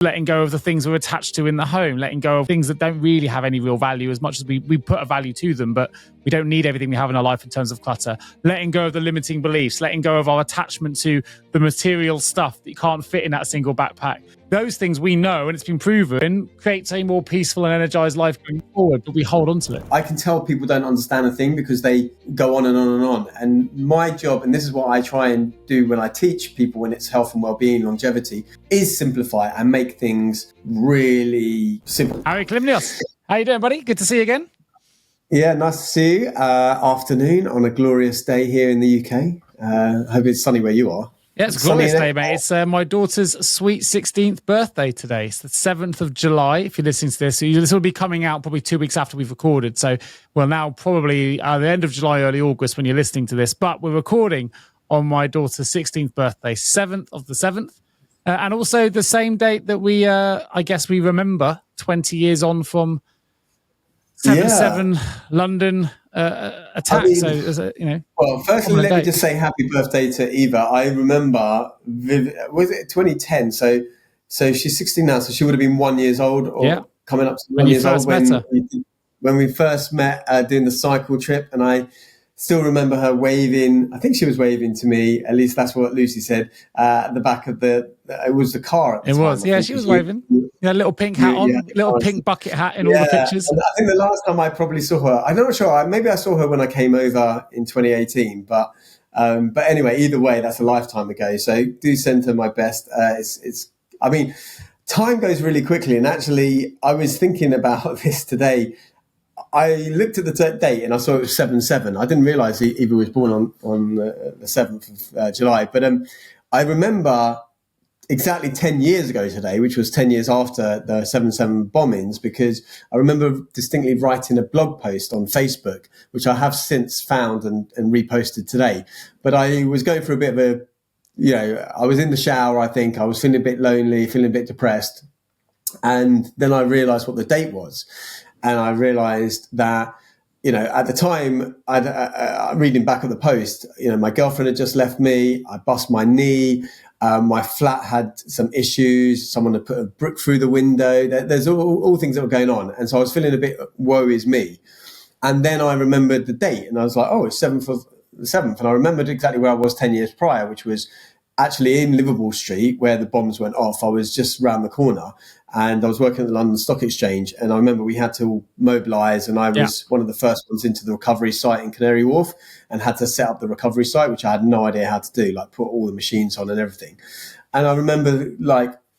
letting go of the things we're attached to in the home, letting go of things that don't really have any real value, as much as we put a value to them, but we don't need everything we have in our life in terms of clutter. Letting go of the limiting beliefs, letting go of our attachment to the material stuff that you can't fit in that single backpack. Those things we know, and it's been proven, creates a more peaceful and energized life going forward, but we hold on to it. I can tell people don't understand a thing because they go on and on and on. And my job, and this is what I try and do when I teach people when it's health and well-being, longevity, is simplify and make things really simple. Hari Kalymnios, how you doing, buddy? Good to see you again. Yeah, nice to see you. Afternoon on a glorious day here in the UK. I hope it's sunny where you are. Yeah, it's a glorious day, mate. It's my daughter's sweet 16th birthday today. It's the 7th of July, if you're listening to this. So this will be coming out probably 2 weeks after we've recorded. So, well, now probably the end of July, early August when you're listening to this. But we're recording on my daughter's 16th birthday, 7th of the 7th. And also the same date that we, I guess we remember 20 years on from 7/7 London attack. I mean, so, you know. Well, firstly, let me just say happy birthday to Eva. I remember, was it 2010? So she's 16 now, so she would have been 1 year old or coming up to 1 year old when we first met doing the cycle trip. And I still remember her waving. I think she was waving to me. At least that's what Lucy said. At the back of it was the car at the time. It was, yeah. She was waving. Yeah, little pink hat on, little pink bucket hat in all the pictures. And I think the last time I probably saw her, I'm not sure. Maybe I saw her when I came over in 2018. But anyway, either way, that's a lifetime ago. So do send her my best. I mean, time goes really quickly. And actually, I was thinking about this today. I looked at the date and I saw it was 7/7. I didn't realise Eva was born on the 7th of July. But I remember exactly 10 years ago today, which was 10 years after the 7/7 bombings, because I remember distinctly writing a blog post on Facebook, which I have since found and reposted today. But I was going through a bit of I was in the shower, I think. I was feeling a bit lonely, feeling a bit depressed. And then I realised what the date was. And I realized that, at the time, reading back at the post, my girlfriend had just left me. I bust my knee. My flat had some issues. Someone had put a brick through the window. There's all things that were going on. And so I was feeling a bit, woe is me. And then I remembered the date and I was like, oh, it's 7th of the 7th. And I remembered exactly where I was 10 years prior, which was actually in Liverpool Street where the bombs went off. I was just round the corner and I was working at the London Stock Exchange. And I remember we had to mobilise and I was one of the first ones into the recovery site in Canary Wharf and had to set up the recovery site, which I had no idea how to do, like put all the machines on and everything. And I remember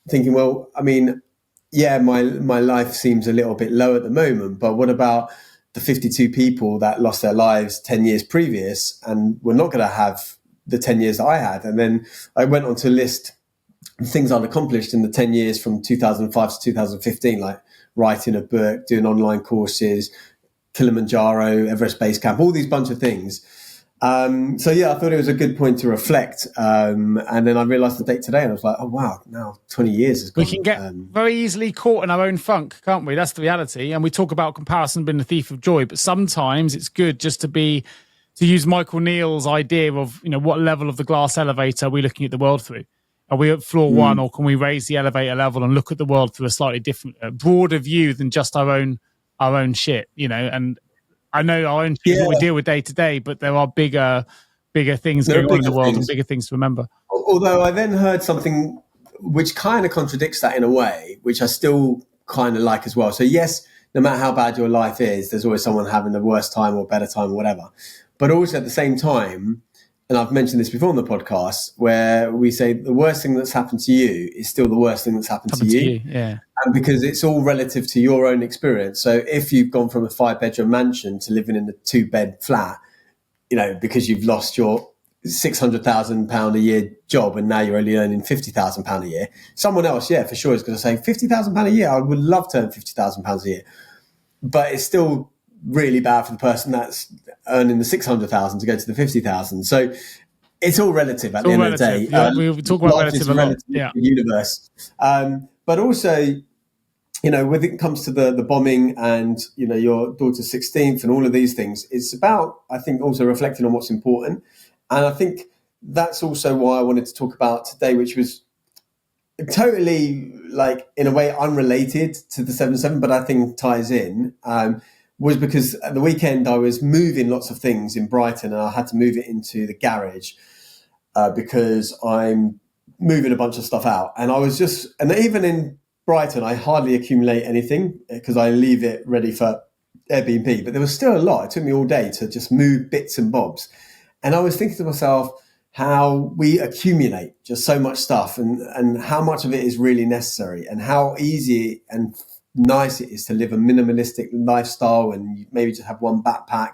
thinking, well, I mean, my life seems a little bit low at the moment, but what about the 52 people that lost their lives 10 years previous and were not going to have the 10 years that I had? And then I went on to list things I'd accomplished in the 10 years from 2005 to 2015, like writing a book, doing online courses, Kilimanjaro, Everest Base Camp, all these bunch of things. I thought it was a good point to reflect. And then I realized the date today and I was like, oh, wow, now 20 years has gone. We can get very easily caught in our own funk, can't we? That's the reality. And we talk about comparison being the thief of joy, but sometimes it's good just to use Michael Neal's idea of, what level of the glass elevator are we looking at the world through? Are we at floor one, or can we raise the elevator level and look at the world through a slightly different, broader view than just our own shit, And I know our own shit is what we deal with day to day, but there are bigger things going on in the world and bigger things to remember. Although I then heard something which kind of contradicts that in a way, which I still kind of like as well. So yes, no matter how bad your life is, there's always someone having the worst time or better time or whatever. But also at the same time, and I've mentioned this before on the podcast, where we say the worst thing that's happened to you is still the worst thing that's happened to you. Yeah. And because it's all relative to your own experience. So if you've gone from a 5-bedroom mansion to living in a 2-bed flat, because you've lost your £600,000 a year job and now you're only earning £50,000 a year, someone else, for sure, is going to say £50,000 a year. I would love to earn £50,000 a year. But it's still really bad for the person that's earning the 600,000 to go to the 50,000. So it's all relative at the end of the day. We talk about relative a lot. Yeah. The universe. But also, when it comes to the bombing and, your daughter's 16th and all of these things, it's about, I think, also reflecting on what's important. And I think that's also why I wanted to talk about today, which was totally, like, in a way unrelated to the 7-7, but I think ties in, was because at the weekend I was moving lots of things in Brighton, and I had to move it into the garage because I'm moving a bunch of stuff out. And and even in Brighton, I hardly accumulate anything because I leave it ready for Airbnb, but there was still a lot. It took me all day to just move bits and bobs. And I was thinking to myself how we accumulate just so much stuff, and how much of it is really necessary, and how easy and nice it is to live a minimalistic lifestyle and you maybe just have one backpack.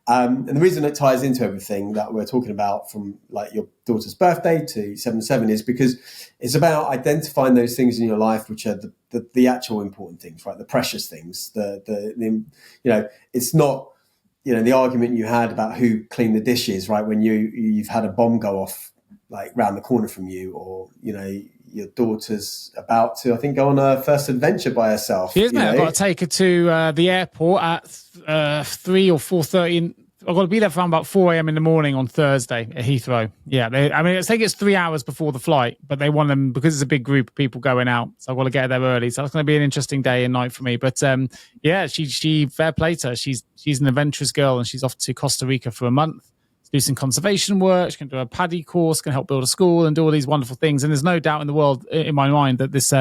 And the reason it ties into everything that we're talking about, from like your daughter's birthday to 7-7, is because it's about identifying those things in your life which are the actual important things, right? The precious things. It's not, the argument you had about who cleaned the dishes, right? When you've had a bomb go off like round the corner from you, or your daughter's about to, I think, go on her first adventure by herself. She is, mate. I've got to take her to the airport at 3 or 4:30. I've got to be there from about 4 a.m. in the morning on Thursday at Heathrow. Yeah, I think it's 3 hours before the flight, but they want them because it's a big group of people going out. So I've got to get there early. So that's going to be an interesting day and night for me. But she fair play to her. She's an adventurous girl, and she's off to Costa Rica for a month to do some conservation work. She can do a paddy course, can help build a school, and do all these wonderful things. And there's no doubt in the world, in my mind, that this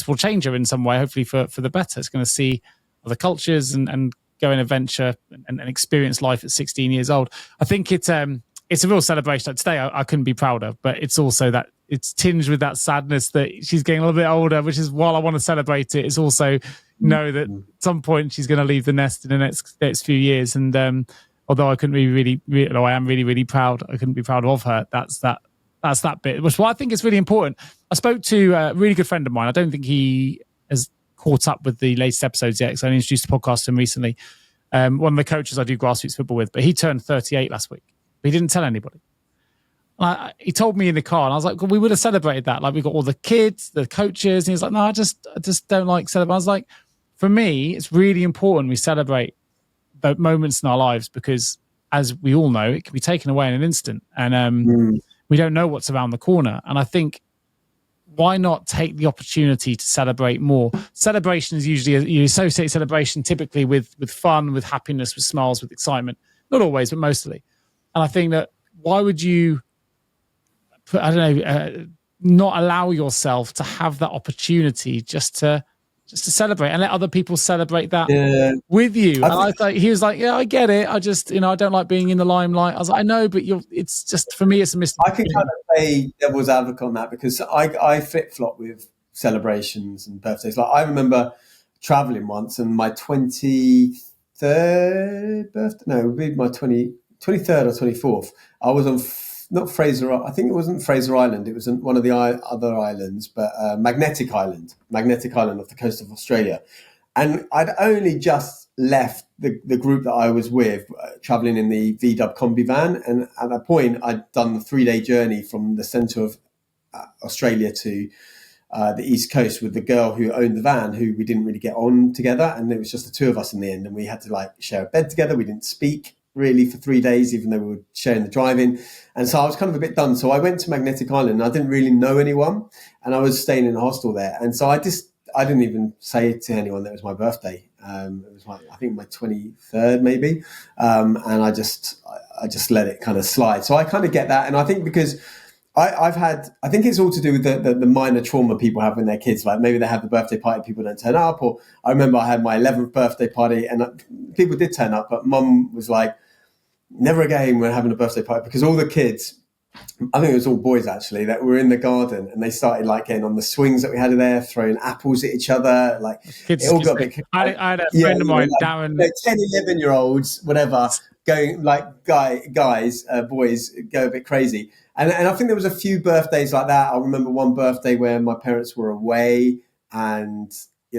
will change her in some way, hopefully for the better. It's going to see other cultures and go and adventure and experience life at 16 years old. I think it's a real celebration. Like today, I couldn't be prouder, but it's also that it's tinged with that sadness that she's getting a little bit older, which is, while I want to celebrate it, it's also know that at some point she's going to leave the nest in the next few years. And although I couldn't be I am really, really proud, I couldn't be proud of her. That's that bit, which I think is really important. I spoke to a really good friend of mine. I don't think he has caught up with the latest episodes yet, because I introduced the podcast to him recently. One of the coaches I do grassroots football with, but he turned 38 last week. But he didn't tell anybody. He told me in the car, and I was like, well, we would have celebrated that. Like, we got all the kids, the coaches, and he was like, no, I just don't like celebrating. I was like, for me, it's really important we celebrate the moments in our lives, because as we all know, it can be taken away in an instant, and we don't know what's around the corner. And I think, why not take the opportunity to celebrate more? Celebration is usually, you associate celebration typically with fun, with happiness, with smiles, with excitement. Not always, but mostly. And I think that, why would you, not allow yourself to have that opportunity just to celebrate and let other people celebrate that with you? He was like, yeah, I get it. I just, I don't like being in the limelight. I was like, I know, but it's just, for me, it's a mistake. I can kind of play devil's advocate on that, because I flip-flop with celebrations and birthdays. Like, I remember traveling once, and my 23rd birthday, no, it would be my 23rd or 24th. I was on not Fraser, I think it wasn't Fraser Island. It was one of the other islands, but Magnetic Island off the coast of Australia. And I'd only just left the group that I was with, traveling in the VW combi van. And at that point, I'd done the 3-day journey from the centre of Australia to the East Coast with the girl who owned the van, who we didn't really get on together. And it was just the two of us in the end. And we had to share a bed together. We didn't speak really for 3 days, even though we were sharing the driving. And so I was kind of a bit done. So I went to Magnetic Island, and I didn't really know anyone, and I was staying in a hostel there. And so I didn't even say to anyone that it was my birthday. It was I think my 23rd maybe. And I just let it kind of slide. So I kind of get that. And I think because I think it's all to do with the minor trauma people have when they're kids. Like, maybe they have the birthday party, people don't turn up. Or I remember I had my 11th birthday party, and people did turn up, but Mum was like, never again we're having a birthday party, because all the kids, I think it was all boys actually, that were in the garden, and they started getting on the swings that we had in there, throwing apples at each other. Kids, it all got a bit. I had a friend of mine, Darren. 10, 11-year-olds, whatever, going boys go a bit crazy. And I think there was a few birthdays like that. I remember one birthday where my parents were away, and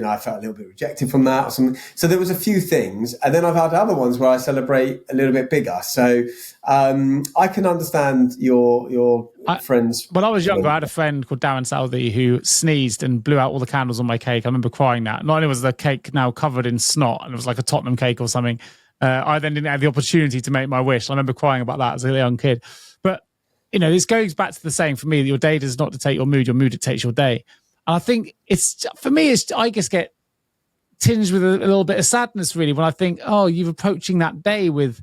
I felt a little bit rejected from that or something. So there was a few things. And then I've had other ones where I celebrate a little bit bigger. So I can understand your friends. When I was younger, I had a friend called Darren Southey who sneezed and blew out all the candles on my cake. I remember crying that. Not only was the cake now covered in snot, and it was like a Tottenham cake or something, I then didn't have the opportunity to make my wish. I remember crying about that as a young kid. But this goes back to the saying for me that your day does not dictate your mood dictates your day. And I think for me, I just get tinged with a little bit of sadness really when I think, oh, you're approaching that day with,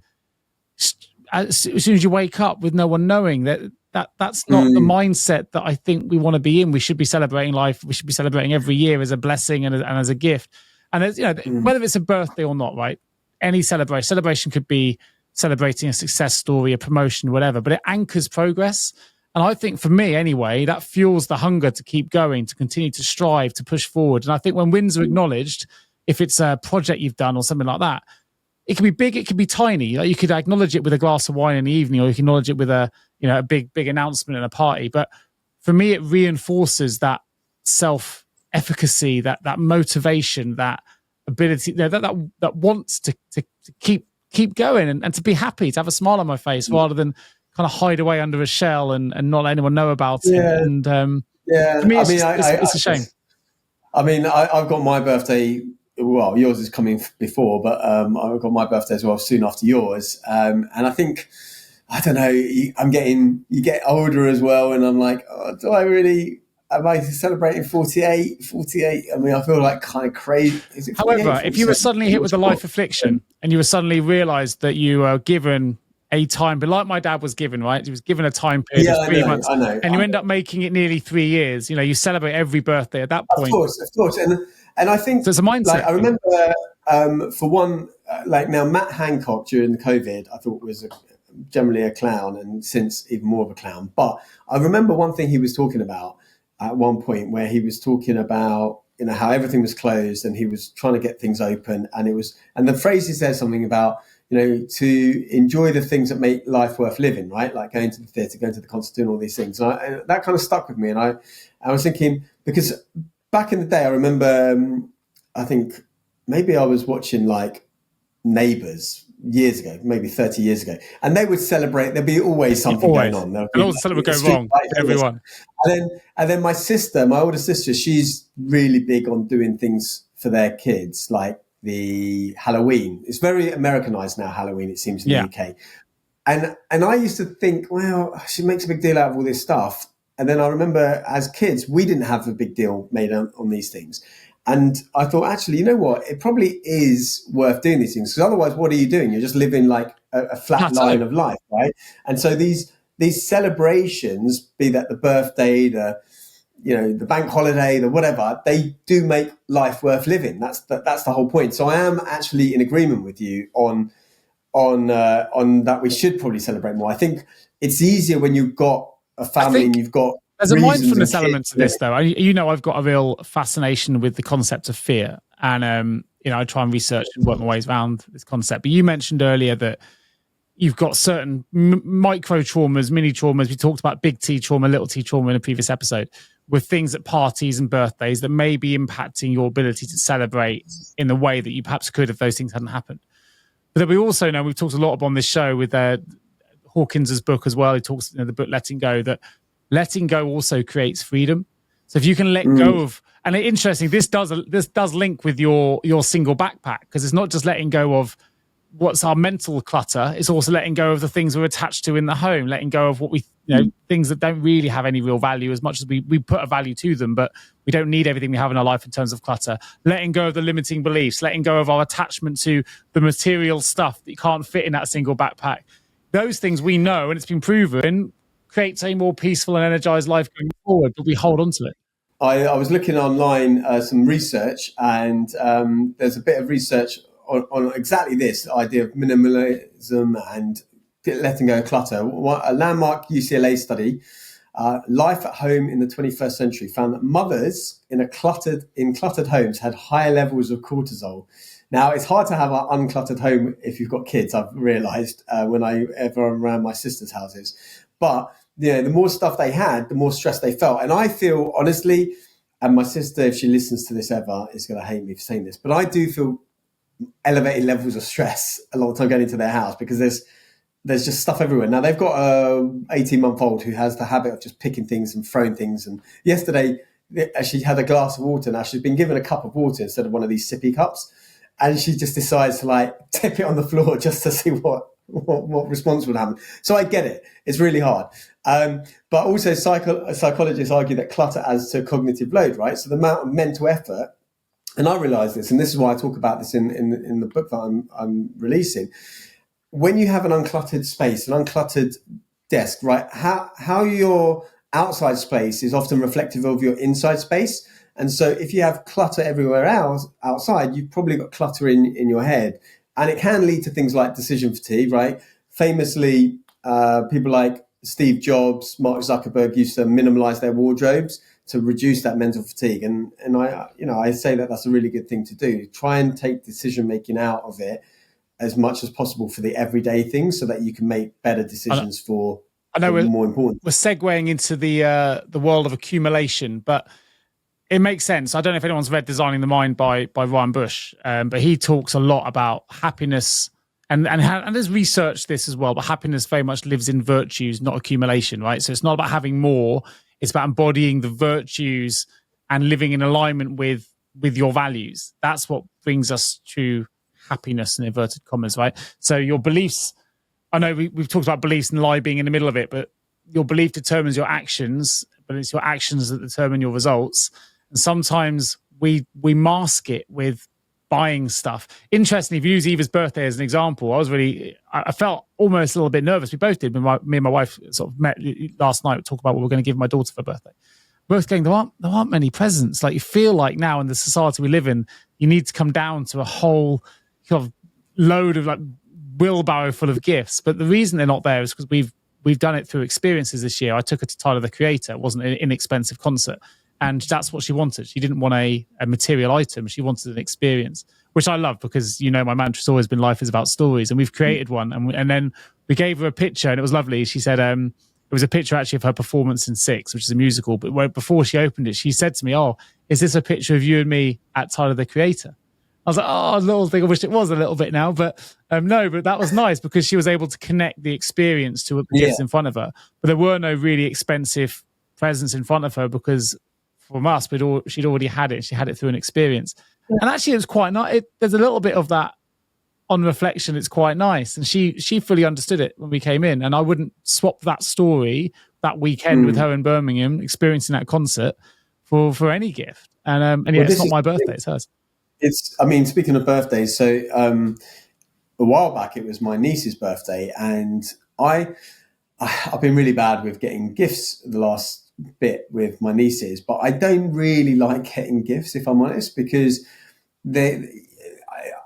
as soon as you wake up, with no one knowing that's not the mindset that I think we want to be in. We should be celebrating life. We should be celebrating every year as a blessing and as a gift. And as, whether it's a birthday or not, right? Any celebration could be celebrating a success story, a promotion, whatever, but it anchors progress. And I think for me anyway, that fuels the hunger to keep going, to continue to strive, to push forward. And I think when wins are acknowledged, if it's a project you've done or something like that, it can be big, it can be tiny. Like you could acknowledge it with a glass of wine in the evening, or you can acknowledge it with a big announcement in a party. But for me, it reinforces that self-efficacy, that motivation, that ability, that wants to keep going and to be happy, to have a smile on my face, rather than kind of hide away under a shell and not let anyone know about it. And for me, it's a shame. I mean, I've got my birthday. Well, yours is coming before, but I've got my birthday as well soon after yours. And I think, I don't know, you get older as well. And I'm like, am I celebrating 48? I mean, I feel like kind of crazy. However, if you were suddenly hit with a life affliction and you were suddenly realised that you were given a time, but like my dad was given, right? He was given a time period of 3 months. I know. And you end up making it nearly 3 years. You celebrate every birthday at that point. Of course. And I think so it's a mindset. Like, I remember for one, now Matt Hancock during the COVID, I thought was generally a clown, and since even more of a clown. But I remember one thing he was talking about at one point, where he was talking about how everything was closed and he was trying to get things open, and the phrase he said something about to enjoy the things that make life worth living, right? Like going to the theatre, going to the concert, doing all these things. And that kind of stuck with me. And I was thinking, because back in the day, I remember, I think maybe I was watching like Neighbours years ago, maybe 30 years ago, and they would celebrate. There'd be always something going on. And always something would go wrong for everyone. And then my older sister, she's really big on doing things for their kids, like the Halloween. It's very Americanized now, Halloween, it seems, in the UK. And I used to think, well, she makes a big deal out of all this stuff. And then I remember as kids, we didn't have a big deal made on these things. And I thought, actually, you know what? It probably is worth doing these things, because otherwise, what are you doing? You're just living like a flat line of life, right? And so these celebrations, be that the birthday, the bank holiday, the whatever, they do make life worth living. That's the whole point. So I am actually in agreement with you on that. We should probably celebrate more. I think it's easier when you've got a family and you've got. There's a mindfulness element to this, though. I've got a real fascination with the concept of fear, and I try and research and work my ways around this concept. But you mentioned earlier that you've got certain micro traumas, mini traumas. We talked about big T trauma, little T trauma in a previous episode, with things at parties and birthdays that may be impacting your ability to celebrate in the way that you perhaps could if those things hadn't happened. But then we also know, we've talked a lot on this show with Hawkins's book as well. He talks in the book Letting Go, that letting go also creates freedom. So if you can let go of, and it's interesting, this does link with your single backpack, because it's not just letting go of what's our mental clutter, it's also letting go of the things we're attached to in the home, letting go of what we, things that don't really have any real value, as much as we put a value to them, but we don't need everything we have in our life in terms of clutter. Letting go of the limiting beliefs, letting go of our attachment to the material stuff that you can't fit in that single backpack. Those things we know, and it's been proven, creates a more peaceful and energized life going forward, but we hold on to it. I was looking online, some research, and there's a bit of research on exactly this idea of minimalism and letting go of clutter. A landmark UCLA study, Life at Home in the 21st Century, found that mothers in cluttered homes had higher levels of cortisol. Now, it's hard to have an uncluttered home if you've got kids, I've realised, whenever I'm around my sister's houses. But the more stuff they had, the more stress they felt. And I feel, honestly, and my sister, if she listens to this ever, is going to hate me for saying this, but I do feel elevated levels of stress a lot of time going into their house, because there's just stuff everywhere. Now, they've got a 18-month-old who has the habit of just picking things and throwing things. And yesterday, she had a glass of water. Now, she's been given a cup of water instead of one of these sippy cups. And she just decides to tip it on the floor just to see what what response would happen. So I get it. It's really hard. But also psychologists argue that clutter adds to cognitive load, right? So the amount of mental effort, and I realize this, and this is why I talk about this in the book that I'm releasing. When you have an uncluttered space, an uncluttered desk, right? How your outside space is often reflective of your inside space. And so if you have clutter everywhere else outside, you've probably got clutter in your head. And it can lead to things like decision fatigue, right? Famously, people like Steve Jobs, Mark Zuckerberg used to minimalize their wardrobes to reduce that mental fatigue. And I say that that's a really good thing to do. Try and take decision making out of it as much as possible for the everyday things so that you can make better decisions for more important. We're segueing into the world of accumulation, but it makes sense. I don't know if anyone's read Designing the Mind by Ryan Bush, but he talks a lot about happiness and there's researched this as well, but happiness very much lives in virtues, not accumulation, right? So it's not about having more, it's about embodying the virtues and living in alignment with your values. That's what brings us to happiness in inverted commas, right? So your beliefs, I know we've talked about beliefs and lie being in the middle of it, but your belief determines your actions, but it's your actions that determine your results. And sometimes we mask it with buying stuff. Interestingly, if you use Eva's birthday as an example, I felt almost a little bit nervous. We both did. Me and my wife sort of met last night to talk about what we're going to give my daughter for her birthday. Both going, there aren't many presents. Like, you feel like now in the society we live in, you need to come down to a whole kind of load of like wheelbarrow full of gifts. But the reason they're not there is because we've done it through experiences this year. I took her to Tyler, the Creator. It wasn't an inexpensive concert. And that's what she wanted. She didn't want a material item. She wanted an experience, which I love because, my mantra's always been life is about stories. And we've created one. And then we gave her a picture and it was lovely. She said it was a picture actually of her performance in Six, which is a musical. But before she opened it, she said to me, "Oh, is this a picture of you and me at Tyler, the Creator?" I was like, "Oh, little thing. I wish it was a little bit now." But no, but that was nice because she was able to connect the experience to the gifts in front of her. But there were no really expensive presents in front of her because from us, she'd already had it. She had it through an experience. Yeah. And actually, it was quite nice. There's a little bit of that on reflection. It's quite nice. And she fully understood it when we came in. And I wouldn't swap that story that weekend with her in Birmingham, experiencing that concert for any gift. And it's not my birthday, it's hers. Speaking of birthdays, so a while back, it was my niece's birthday. And I've been really bad with getting gifts the last bit with my nieces, but I don't really like getting gifts, if I'm honest, because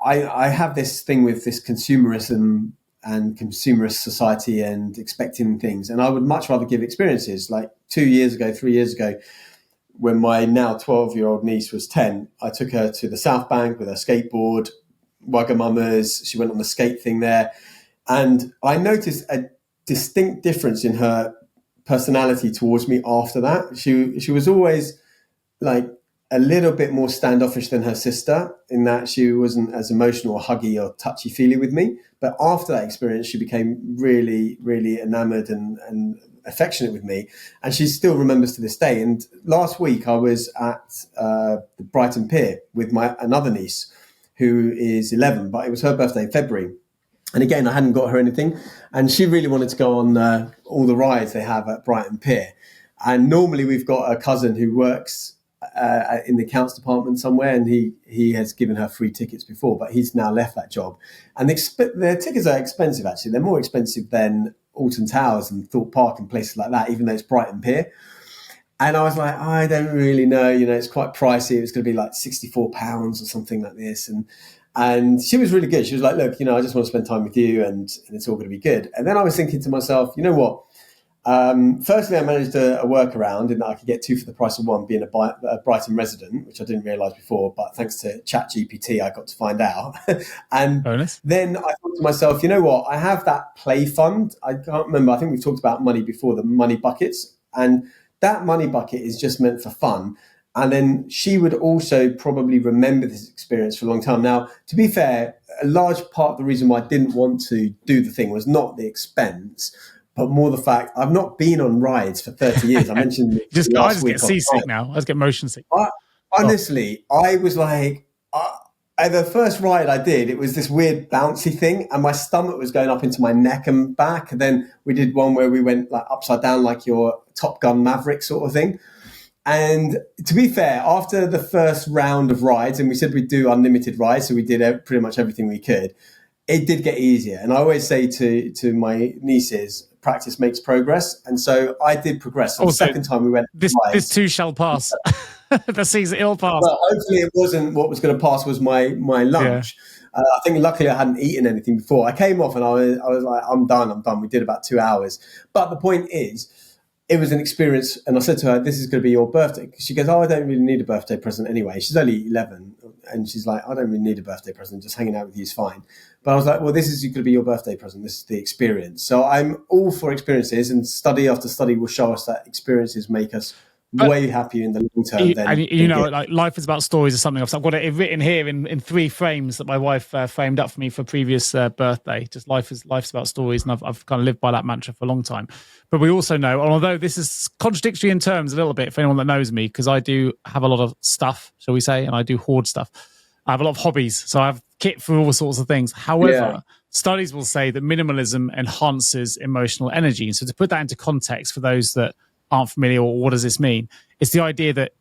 I have this thing with this consumerism and consumerist society and expecting things, and I would much rather give experiences. Like 3 years ago, when my now 12-year-old niece was 10, I took her to the South Bank with her skateboard, Wagamama's. She went on the skate thing there, and I noticed a distinct difference in her personality towards me after that. She was always like a little bit more standoffish than her sister in that she wasn't as emotional or huggy or touchy-feely with me. But after that experience, she became really, really enamored and affectionate with me. And she still remembers to this day. And last week I was at the Brighton Pier with my another niece who is 11, but it was her birthday in February. And again, I hadn't got her anything. And she really wanted to go on all the rides they have at Brighton Pier. And normally we've got a cousin who works in the accounts department somewhere, and he has given her free tickets before, but he's now left that job. And their tickets are expensive, actually. They're more expensive than Alton Towers and Thorpe Park and places like that, even though it's Brighton Pier. And I was like, I don't really know. It's quite pricey. It was going to be like £64 or something like this. And she was really good. She was like, look, I just want to spend time with you and it's all going to be good. And then I was thinking to myself, you know what? Firstly, I managed a workaround in that I could get 2 for the price of 1 being a Brighton resident, which I didn't realise before, but thanks to ChatGPT, I got to find out. And bonus. Then I thought to myself, you know what? I have that play fund. I can't remember. I think we've talked about money before, the money buckets. And that money bucket is just meant for fun. And then she would also probably remember this experience for a long time. Now, to be fair, a large part of the reason why I didn't want to do the thing was not the expense, but more the fact I've not been on rides for 30 years. I mentioned I just get seasick now. I just get motion sick. Honestly, I was like, The first ride I did, it was this weird bouncy thing, and my stomach was going up into my neck and back. And then we did one where we went like upside down, like your Top Gun Maverick sort of thing. And to be fair, after the first round of rides, and we said we'd do unlimited rides, so we did pretty much everything we could, it did get easier. And I always say to my nieces, practice makes progress. And so I did progress. So the second time we went, this too shall pass. The season it'll pass. Well, hopefully it wasn't. What was going to pass was my lunch. Yeah. I think luckily I hadn't eaten anything before. I came off and I was like, I'm done. We did about 2 hours. But the point is, it was an experience. And I said to her, this is going to be your birthday. She goes, oh, I don't really need a birthday present anyway. She's only 11. And she's like, I don't really need a birthday present. Just hanging out with you is fine. But I was like, well, this is going to be your birthday present. This is the experience. So I'm all for experiences, and study after study will show us that experiences make us way happier in the long term. Like life is about stories or something. I've got it written here in 3 frames that my wife framed up for me for a previous birthday. Just life's about stories, and I've kind of lived by that mantra for a long time. But we also know, although this is contradictory in terms a little bit for anyone that knows me, because I do have a lot of stuff, shall we say, and I do hoard stuff. I have a lot of hobbies, so I have kit for all sorts of things. However, studies will say that minimalism enhances emotional energy. And so to put that into context for those that aren't familiar, or what does this mean? It's the idea that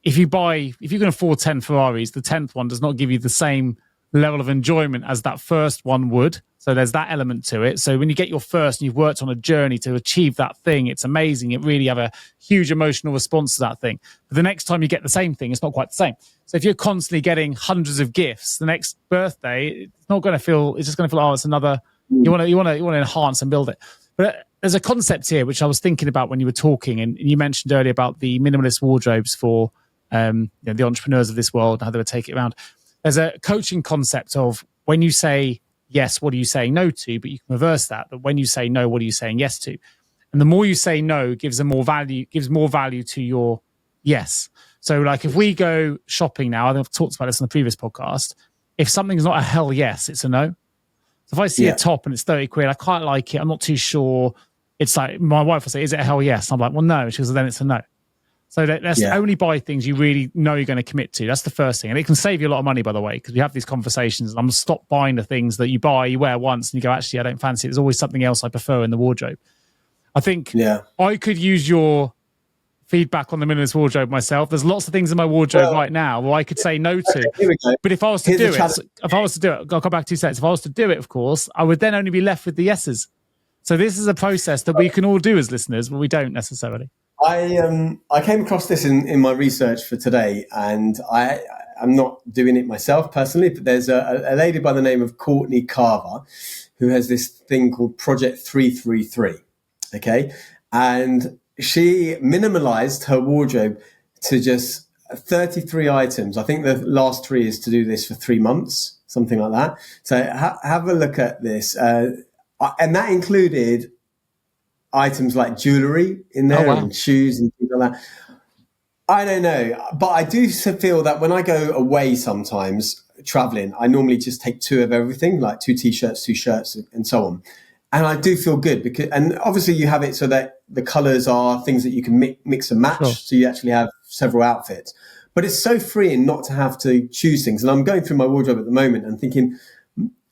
if you can afford 10 Ferraris, the 10th one does not give you the same level of enjoyment as that first one would. So there's that element to it. So when you get your first and you've worked on a journey to achieve that thing, it's amazing. It really have a huge emotional response to that thing. But the next time you get the same thing, it's not quite the same. So if you're constantly getting hundreds of gifts, the next birthday, it's not going to feel, it's just going to feel, oh, it's another, you want to enhance and build it. But there's a concept here, which I was thinking about when you were talking, and you mentioned earlier about the minimalist wardrobes for the entrepreneurs of this world and how they would take it around. There's a coaching concept of when you say yes, what are you saying no to? But you can reverse that. But when you say no, what are you saying yes to? And the more you say no gives more value to your yes. So like if we go shopping now, I've talked about this on the previous podcast, if something's not a hell yes, it's a no. So if I see a top and it's 30 quid, I quite like it, I'm not too sure. It's like my wife will say, is it a hell yes? I'm like, well, no. She goes, then it's a no. So let's only buy things you really know you're going to commit to. That's the first thing. And it can save you a lot of money, by the way, because we have these conversations and I'm going to stop buying the things that you wear once and you go, actually, I don't fancy it. There's always something else I prefer in the wardrobe. I think I could use your feedback on the minimalist wardrobe myself. There's lots of things in my wardrobe right now where I could say no to. Here we go. But if I was to do it, I'll come back 2 seconds. If I was to do it, of course, I would then only be left with the yeses. So this is a process that we can all do as listeners, but we don't necessarily. I came across this in my research for today, and I'm not doing it myself personally, but there's a lady by the name of Courtney Carver who has this thing called Project 333. Okay. And she minimalized her wardrobe to just 33 items. I think the last 3 is to do this for 3 months, something like that. So have a look at this. And that included items like jewelry in there and shoes and things like that. I don't know, but I do feel that when I go away sometimes traveling, I normally just take 2 of everything, like 2 t-shirts, 2 shirts and so on. And I do feel good and obviously you have it so that the colors are things that you can mix and match. Sure. So you actually have several outfits, but it's so freeing not to have to choose things. And I'm going through my wardrobe at the moment and thinking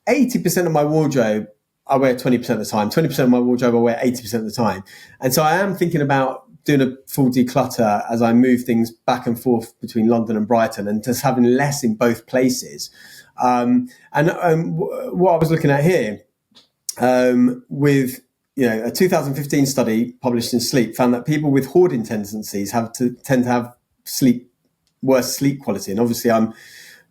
80% of my wardrobe I wear 20% of the time, 20% of my wardrobe I wear 80% of the time. And so I am thinking about doing a full declutter as I move things back and forth between London and Brighton and just having less in both places. And what I was looking at here with a 2015 study published in Sleep found that people with hoarding tendencies tend to have worse sleep quality. And obviously I'm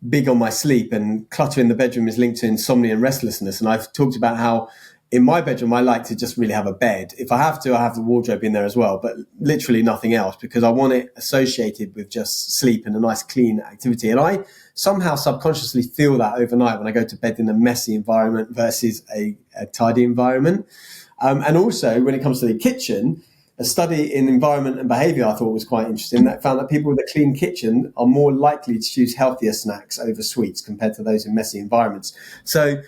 big on my sleep, and clutter in the bedroom is linked to insomnia and restlessness. And I've talked about how in my bedroom, I like to just really have a bed. If I have to, I have the wardrobe in there as well, but literally nothing else because I want it associated with just sleep and a nice clean activity. And I somehow subconsciously feel that overnight when I go to bed in a messy environment versus a tidy environment. And also when it comes to the kitchen, a study in environment and behavior I thought was quite interesting that found that people with a clean kitchen are more likely to choose healthier snacks over sweets compared to those in messy environments. So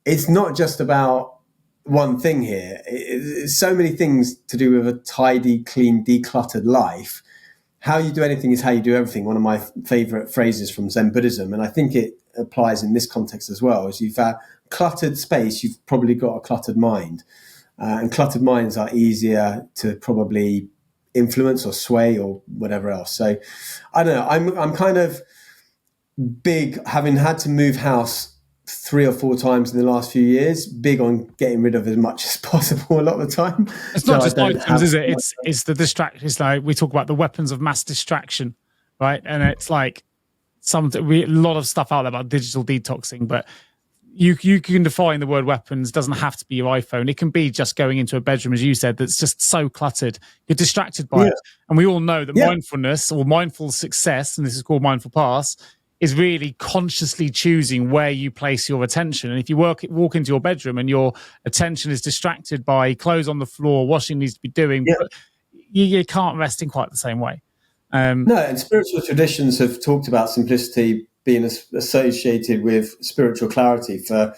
it's not just about one thing here. It's so many things to do with a tidy, clean, decluttered life. How you do anything is how you do everything. One of my favorite phrases from Zen Buddhism. And I think it applies in this context as well. Is you've cluttered space, you've probably got a cluttered mind, and cluttered minds are easier to probably influence or sway or whatever else. So I don't know. I'm kind of big, having had to move house 3 or 4 times in the last few years, big on getting rid of as much as possible a lot of the time. It's not just items, is it? It's the distraction. It's like we talk about the weapons of mass distraction, right? And it's like a lot of stuff out there about digital detoxing, but you can define the word weapons. It doesn't have to be your iPhone. It can be just going into a bedroom, as you said, that's just so cluttered. You're distracted by it. And we all know that mindfulness or mindful success, and this is called mindful pass, is really consciously choosing where you place your attention. And if you walk into your bedroom and your attention is distracted by clothes on the floor, washing needs to be doing, you can't rest in quite the same way. No, and spiritual traditions have talked about simplicity being associated with spiritual clarity for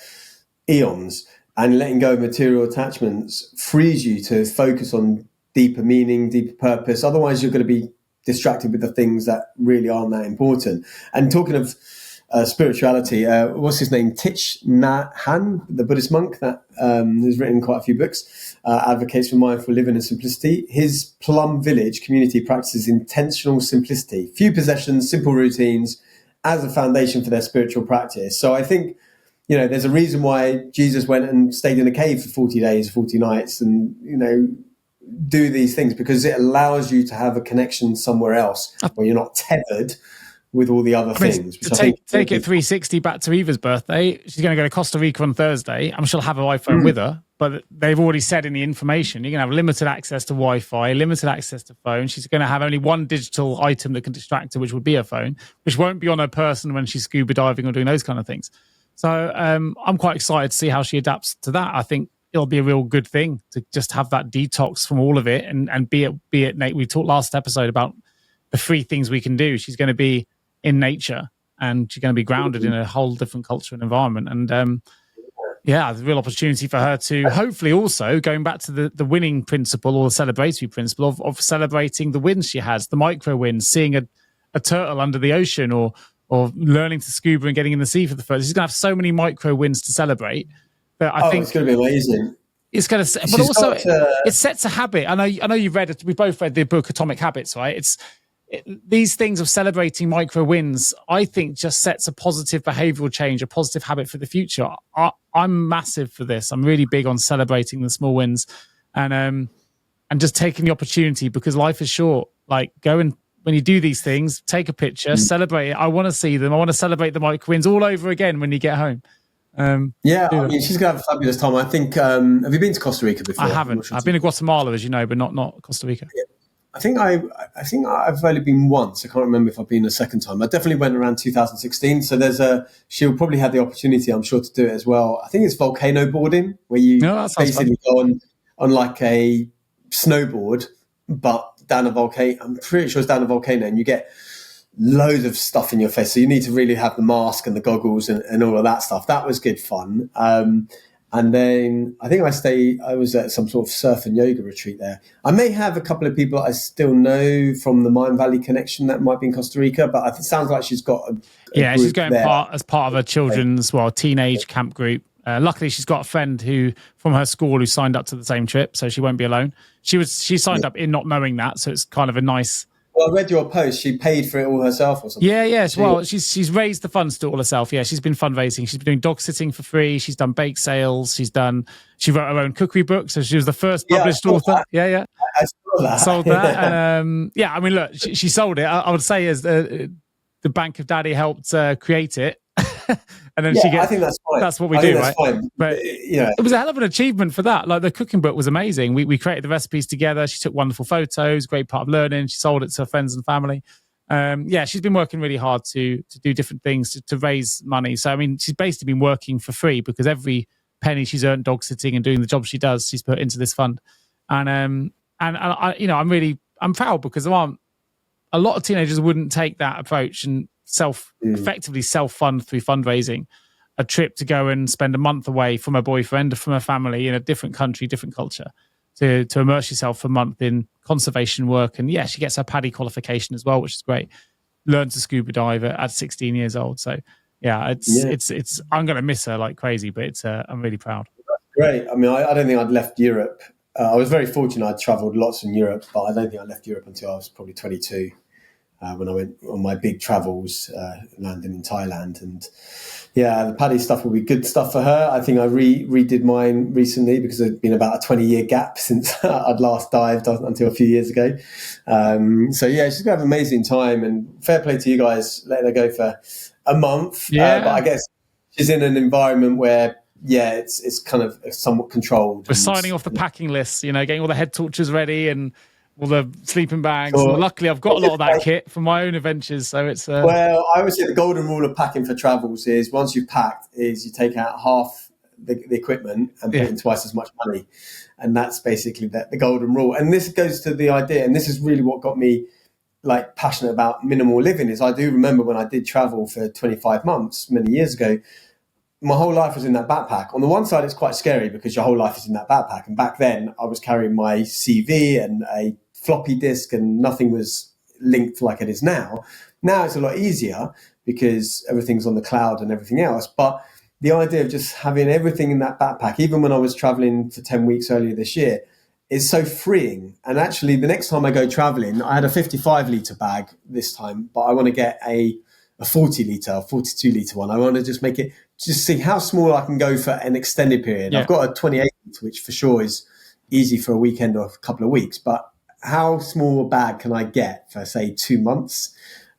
eons, and letting go of material attachments frees you to focus on deeper meaning, deeper purpose. Otherwise, you're going to be distracted with the things that really aren't that important. And talking of spirituality, what's his name? Thich Nhat Hanh, the Buddhist monk that has written quite a few books, advocates for mindful living and simplicity. His Plum Village community practices intentional simplicity, few possessions, simple routines as a foundation for their spiritual practice. So I think, there's a reason why Jesus went and stayed in a cave for 40 days, 40 nights, and, do these things, because it allows you to have a connection somewhere else where you're not tethered with all the other things. To take it 360 back to Eva's birthday, she's going to go to Costa Rica on Thursday. I'm sure she'll have her iPhone with her, but they've already said in the information, you're going to have limited access to Wi-Fi, limited access to phone. She's going to have only one digital item that can distract her, which would be her phone, which won't be on her person when she's scuba diving or doing those kind of things. So I'm quite excited to see how she adapts to that. I think it'll be a real good thing to just have that detox from all of it, and be it Nate. We talked last episode about the 3 things we can do. She's going to be in nature, and she's going to be grounded in a whole different culture and environment. And there's a real opportunity for her to hopefully also, going back to the winning principle or the celebratory principle of celebrating the wins she has, the micro wins, seeing a turtle under the ocean, or learning to scuba and getting in the sea for the first. She's going to have so many micro wins to celebrate. But I think it's going to be amazing. It's going to, but also it sets a habit. I know you've read it. We both read the book Atomic Habits, right? These things of celebrating micro wins, I think, just sets a positive behavioral change, a positive habit for the future. I'm massive for this. I'm really big on celebrating the small wins, and just taking the opportunity, because life is short. Like, go and, when you do these things, take a picture, celebrate it. I want to see them. I want to celebrate the micro wins all over again when you get home. She's going to have a fabulous time. I think, have you been to Costa Rica before? I haven't. I've been to Guatemala, as you know, but not Costa Rica. Yeah. I think I've only been once. I can't remember if I've been a second time. I definitely went around 2016. So she'll probably have the opportunity, I'm sure, to do it as well. I think it's volcano boarding, where you basically go on like a snowboard, but down a volcano. I'm pretty sure it's down a volcano, and you get loads of stuff in your face. So you need to really have the mask and the goggles and all of that stuff. That was good fun. And then I think I was at some sort of surf and yoga retreat there. I may have a couple of people I still know from the Mind Valley connection that might be in Costa Rica, but it sounds like she's got she's going as part of a children's, teenage camp group. Luckily, she's got a friend from her school who signed up to the same trip, so she won't be alone. She signed up in not knowing that, so it's kind of a nice. Well, I read your post. She paid for it all herself or something. Yeah. Well, she's raised the funds to all herself. Yeah, she's been fundraising. She's been doing dog sitting for free. She's done bake sales. She wrote her own cookery book, so she was the first published author. I saw that. Sold that. And, I mean, look, she sold it. I would say as the Bank of Daddy helped create it. And then I think that's fine. That's what we do, right? Fine. But it was a hell of an achievement for that. Like, the cooking book was amazing. We created the recipes together. She took wonderful photos, great part of learning. She sold it to her friends and family. She's been working really hard to do different things to raise money. So I mean, she's basically been working for free, because every penny she's earned dog sitting and doing the job she does, she's put into this fund. And I'm proud, because there aren't a lot of teenagers wouldn't take that approach and effectively self-fund through fundraising a trip to go and spend a month away from her boyfriend, from her family, in a different country, different culture, to immerse yourself for a month in conservation work. And she gets her PADI qualification as well, which is great. Learned to scuba dive at 16 years old. So yeah, Yeah. it's. I'm going to miss her like crazy, but it's. I'm really proud. Great. I mean, I don't think I'd left Europe. I was very fortunate. I'd travelled lots in Europe, but I don't think I left Europe until I was probably 22, when I went on my big travels, landing in Thailand. And yeah, the Paddy stuff will be good stuff for her. I think I redid mine recently because there'd been about a 20-year gap since I'd last dived until a few years ago. So yeah, she's going to have an amazing time, and fair play to you guys letting her go for a month. Yeah. But I guess she's in an environment where, yeah, it's kind of somewhat controlled. We're signing off the packing list, getting all the head torches ready and all the sleeping bags. And luckily, I've got a lot of that kit from my own adventures, so it's. Well, I would say the golden rule of packing for travels is once you've packed, is you take out half the equipment and put in twice as much money, and that's basically the golden rule. And this goes to the idea, and this is really what got me like passionate about minimal living. Is I do remember when I did travel for 25 months many years ago. My whole life was in that backpack. On the one side, it's quite scary because your whole life is in that backpack. And back then, I was carrying my CV and a floppy disk, and nothing was linked like it is now. Now it's a lot easier because everything's on the cloud and everything else. But the idea of just having everything in that backpack, even when I was traveling for 10 weeks earlier this year, is so freeing. And actually, the next time I go traveling, I had a 55-litre bag this time, but I want to get a 40-litre, 42-litre one. I want to just make it, just see how small I can go for an extended period. Yeah. I've got a 28-litre, which for sure is easy for a weekend or a couple of weeks, but how small a bag can I get for, say, 2 months?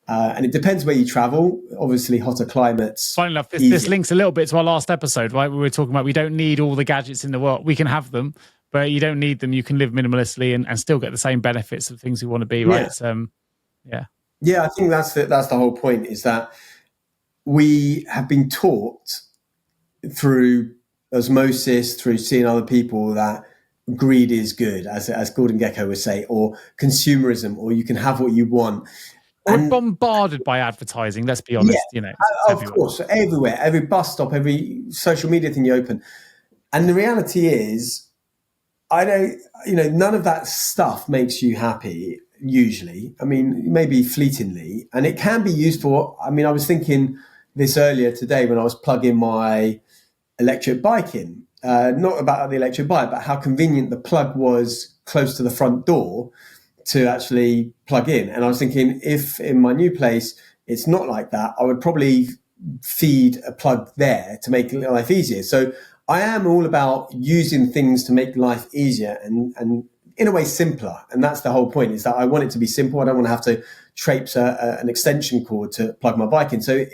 And it depends where you travel. Obviously, hotter climates. Funny enough, this links a little bit to our last episode, right? We were talking about we don't need all the gadgets in the world. We can have them, but you don't need them. You can live minimalistically and still get the same benefits of things you want to be, right? Yeah. Yeah, I think that's the whole point, is that we have been taught through osmosis, through seeing other people, that greed is good, as Gordon Gekko would say, or consumerism, or you can have what you want. We're bombarded by advertising, let's be honest. Of course, everywhere, every bus stop, every social media thing you open. And the reality is, none of that stuff makes you happy. Usually, I mean, maybe fleetingly, and it can be used for. I mean, I was thinking this earlier today when I was plugging my electric bike in. Not about the electric bike, but how convenient the plug was close to the front door to actually plug in. And I was thinking, if in my new place it's not like that, I would probably feed a plug there to make life easier. So I am all about using things to make life easier and in a way simpler. And that's the whole point, is that I want it to be simple. I don't want to have to traipse an extension cord to plug my bike in. So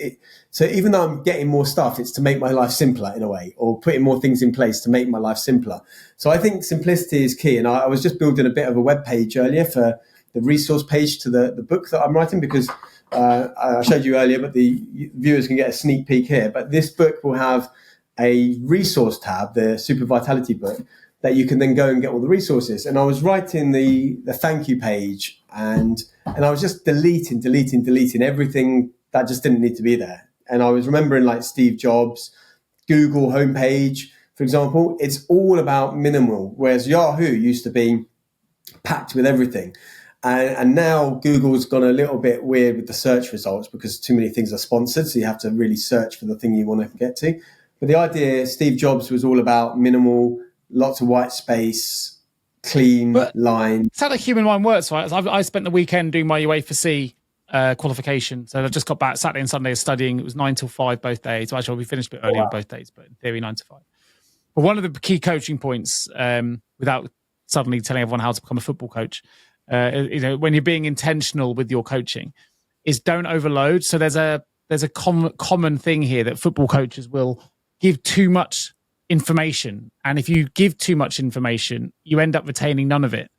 even though I'm getting more stuff, it's to make my life simpler in a way, or putting more things in place to make my life simpler. So I think simplicity is key. And I was just building a bit of a web page earlier for the resource page to the book that I'm writing, because I showed you earlier, but the viewers can get a sneak peek here. But this book will have a resource tab, the Super Vitality book, that you can then go and get all the resources. And I was writing the thank you page, and I was just deleting everything that just didn't need to be there. And I was remembering, like, Steve Jobs, Google homepage, for example, it's all about minimal, whereas Yahoo used to be packed with everything. And now Google's gone a little bit weird with the search results because too many things are sponsored, so you have to really search for the thing you want to get to. But the idea, Steve Jobs was all about minimal, lots of white space, clean line. It's how the human mind works, right? I spent the weekend doing my UEFA qualification. So I just got back Saturday and Sunday studying. It was 9 till 5 both days. Well, actually, we finished a bit early on both days, but in theory, 9 to 5. But one of the key coaching points, without suddenly telling everyone how to become a football coach, when you're being intentional with your coaching, is don't overload. So there's a common thing here that football coaches will give too much information, and if you give too much information, you end up retaining none of it.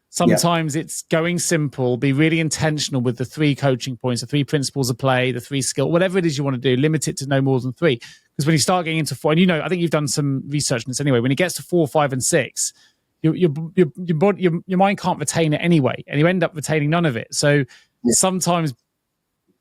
Sometimes it's going simple, be really intentional with the 3 coaching points, the 3 principles of play, the 3 skill, whatever it is you want to do, limit it to no more than 3. Because when you start getting into 4, and I think you've done some research on this anyway, when it gets to 4, 5, and 6, your mind can't retain it anyway, and you end up retaining none of it. So sometimes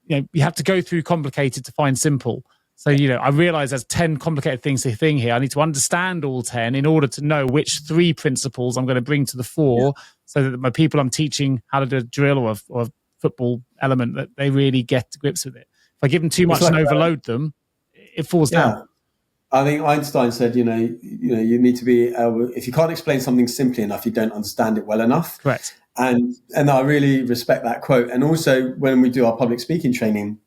you have to go through complicated to find simple. So, I realize there's 10 complicated things to thing here. I need to understand all 10 in order to know which 3 principles I'm going to bring to the 4, so that my people I'm teaching how to do a drill or a football element, that they really get to grips with it. If I give them too much and overload them, it falls down. I think Einstein said, you need to be, if you can't explain something simply enough, you don't understand it well enough. Correct. And I really respect that quote. And also when we do our public speaking training,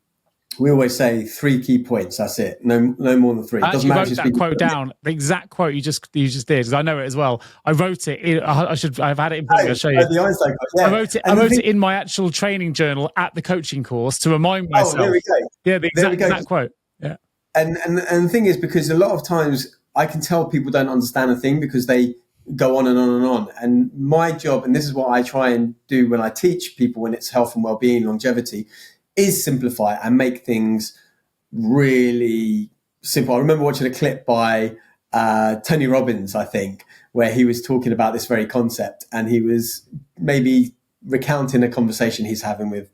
we always say 3 key points. That's it. No more than 3. I actually wrote that quote down. The exact quote you just did, because I know it as well. I wrote it. I've had it in front of me. I'll show you. The Einstein quote, yeah. I wrote it in my actual training journal at the coaching course to remind myself. Oh, there we go. Yeah, the exact quote. Yeah. And the thing is, because a lot of times I can tell people don't understand a thing because they go on and on and on. And my job, and this is what I try and do when I teach people when it's health and well-being, longevity, is simplify and make things really simple. I remember watching a clip by Tony Robbins, I think, where he was talking about this very concept, and he was maybe recounting a conversation he's having with,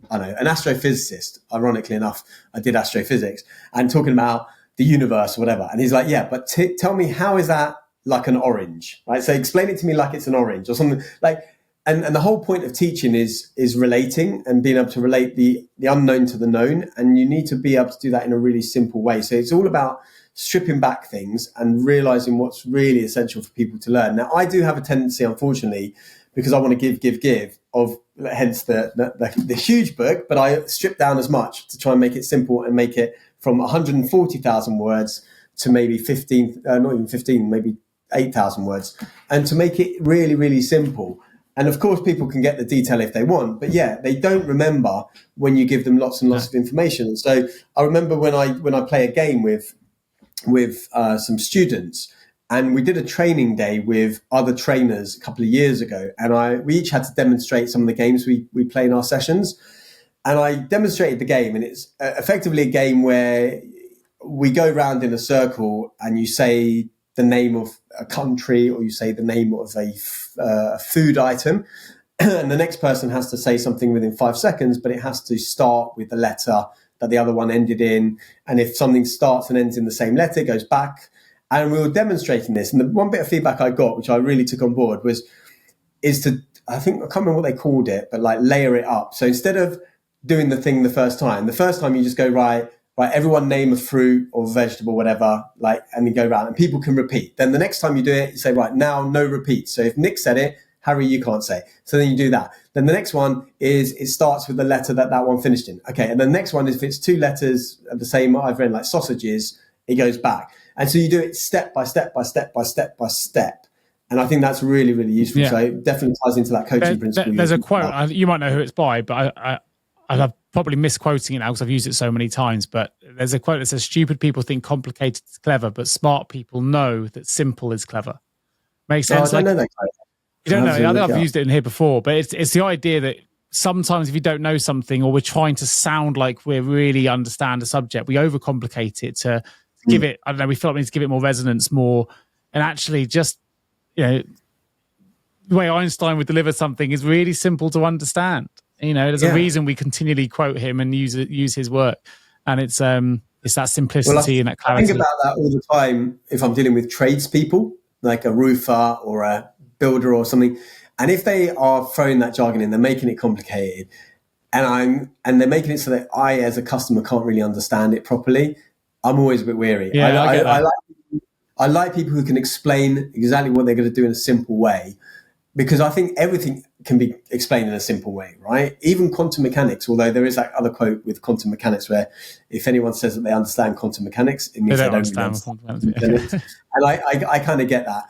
I don't know, an astrophysicist. Ironically enough, I did astrophysics, and talking about the universe or whatever. And he's like, yeah, but tell me, how is that like an orange, right? So explain it to me like it's an orange or something like. And the whole point of teaching is relating and being able to relate the unknown to the known. And you need to be able to do that in a really simple way. So it's all about stripping back things and realizing what's really essential for people to learn. Now, I do have a tendency, unfortunately, because I want to give, of hence the huge book, but I strip down as much to try and make it simple and make it from 140,000 words to maybe 15, not even 15, maybe 8,000 words, and to make it really, really simple. And of course, people can get the detail if they want, but yeah, they don't remember when you give them lots and lots of information. So I remember when I play a game with some students, and we did a training day with other trainers a couple of years ago, and we each had to demonstrate some of the games we play in our sessions. And I demonstrated the game, and it's effectively a game where we go around in a circle, and you say the name of a country, or you say the name of a food item, and the next person has to say something within 5 seconds, but it has to start with the letter that the other one ended in. And if something starts and ends in the same letter, it goes back. And we were demonstrating this. And the one bit of feedback I got, which I really took on board, is to, I can't remember what they called it, but like layer it up. So instead of doing the thing the first time you just go, right, everyone name a fruit or vegetable, whatever, and you go around and people can repeat. Then the next time you do it, you say, right, now no repeats. So if Nick said it, Harry, you can't say. So then you do that. Then the next one is it starts with the letter that one finished in. Okay. And the next one is if it's 2 letters of the same, I've read like sausages, it goes back. And so you do it step by step by step by step by step. And I think that's really, really useful. Yeah. So it definitely ties into that coaching principle. There's a quote, you might know who it's by, but I'm probably misquoting it now because I've used it so many times, but there's a quote that says, stupid people think complicated is clever, but smart people know that simple is clever. Makes sense? I don't know that quote. You don't know. I think I've used it in here before, but it's the idea that sometimes if you don't know something, or we're trying to sound like we really understand a subject, we overcomplicate it to give it, I don't know, we feel like we need to give it more resonance, more, and actually just, the way Einstein would deliver something is really simple to understand. There's a reason we continually quote him and use his work, and it's that simplicity and that clarity. I think about that all the time if I'm dealing with tradespeople, like a roofer or a builder or something, and if they are throwing that jargon in, they're making it complicated, and they're making it so that I, as a customer, can't really understand it properly. I'm always a bit weary. Yeah, I like people who can explain exactly what they're going to do in a simple way, because I think everything can be explained in a simple way, right? Even quantum mechanics, although there is that other quote with quantum mechanics where if anyone says that they understand quantum mechanics, it means they don't understand quantum mechanics. And I kind of get that.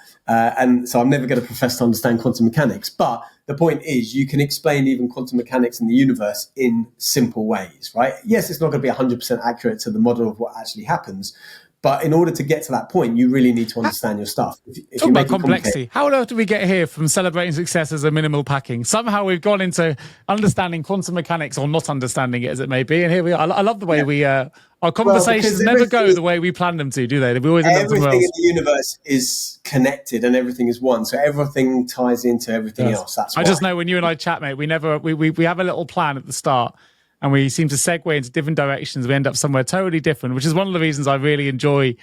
And so I'm never going to profess to understand quantum mechanics. But the point is, you can explain even quantum mechanics in the universe in simple ways, right? Yes, it's not going to be 100% accurate to the model of what actually happens. But in order to get to that point, you really need to understand your stuff. If Talk about complexity. How on earth did we get here from celebrating success as a minimal packing? Somehow we've gone into understanding quantum mechanics, or not understanding it as it may be. And here we are. I love the way we, our conversations never go the way we plan them to, do they? We always end up somewhere else. Everything in the universe is connected and everything is one. So everything ties into everything else. That's why. I just know when you and I chat, mate, we have a little plan at the start, and we seem to segue into different directions. We end up somewhere totally different, which is one of the reasons I really enjoy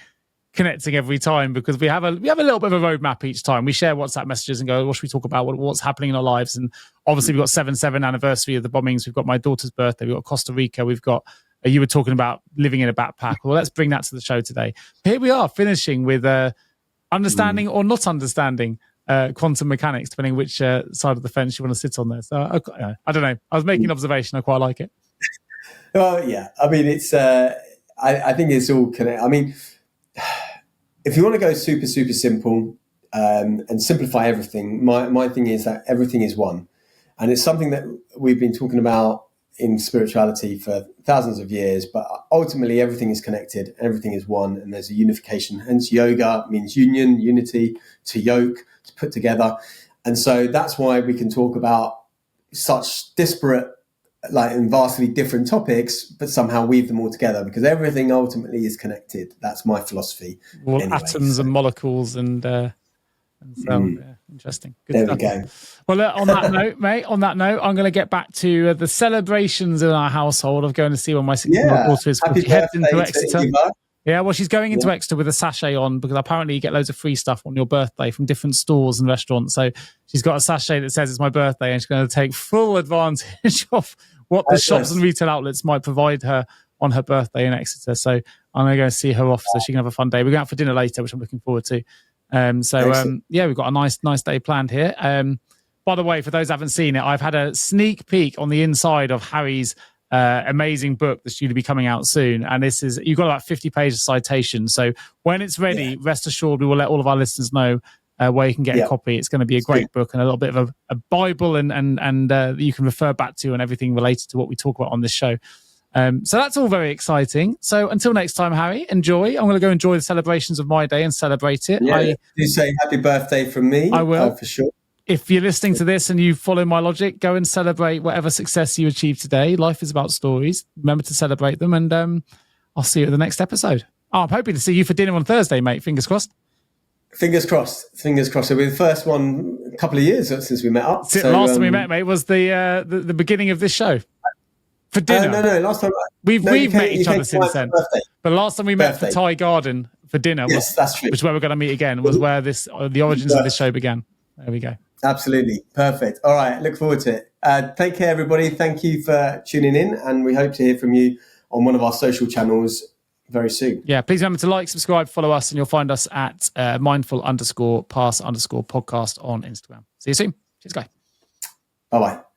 connecting every time, because we have a little bit of a roadmap each time. We share WhatsApp messages and go, what should we talk about? What's happening in our lives? And obviously we've got 7/7 anniversary of the bombings. We've got my daughter's birthday. We've got Costa Rica. We've got You were talking about living in a backpack. Well, let's bring that to the show today. Here we are, finishing with understanding or not understanding quantum mechanics, depending which side of the fence you want to sit on there. So I don't know. I was making an observation. I quite like it. Well, yeah. I mean, it's. I think it's all connected. I mean, if you want to go super, super simple and simplify everything, my thing is that everything is one, and it's something that we've been talking about in spirituality for thousands of years. But ultimately, everything is connected. Everything is one, and there's a unification. Hence, yoga means union, unity, to yoke, to put together, and so that's why we can talk about such disparate, and vastly different topics, but somehow weave them all together because everything ultimately is connected. That's my philosophy. Well, anyway, atoms and molecules and so yeah, interesting. Good there stuff. we go. Well, on that note, mate, I'm going to get back to the celebrations in our household of going to see when my 16-year-old daughter is heading into Exeter. Yeah, well, she's going into Exeter with a sachet on because apparently you get loads of free stuff on your birthday from different stores and restaurants. So she's got a sachet that says it's my birthday and she's going to take full advantage of what the shops and retail outlets might provide her on her birthday in Exeter. So I'm going to go see her off so she can have a fun day. We're going out for dinner later, which I'm looking forward to. Yeah, we've got a nice day planned here. By the way, for those who haven't seen it, I've had a sneak peek on the inside of Hari's amazing book that's due to be coming out soon. And this is, you've got about 50 pages of citation. So when it's ready, rest assured, we will let all of our listeners know where you can get a copy. It's going to be a great book and a little bit of a Bible and you can refer back to and everything related to what we talk about on this show. So that's all very exciting. So until next time, Hari, enjoy. I'm going to go enjoy the celebrations of my day and celebrate it. Yeah, do say happy birthday from me. I will. For sure. If you're listening to this and you follow my logic, go and celebrate whatever success you achieve today. Life is about stories. Remember to celebrate them. And I'll see you at the next episode. Oh, I'm hoping to see you for dinner on Thursday, mate. Fingers crossed. Fingers crossed. It'll be the first one a couple of years since we met up. So last time we met, mate, was the beginning of this show. For dinner. No. Last time we've met each other since then. But last time we met for Thai Garden for dinner, that's true. Which is where we're going to meet again. Was where the origins of this show began. There we go. Absolutely perfect. All right, look forward to it. Take care, everybody. Thank you for tuning in, and we hope to hear from you on one of our social channels very soon. Yeah, please remember to like, subscribe, follow us, and you'll find us at mindful_pass_podcast on Instagram. See you soon. Cheers, guys. Bye-bye.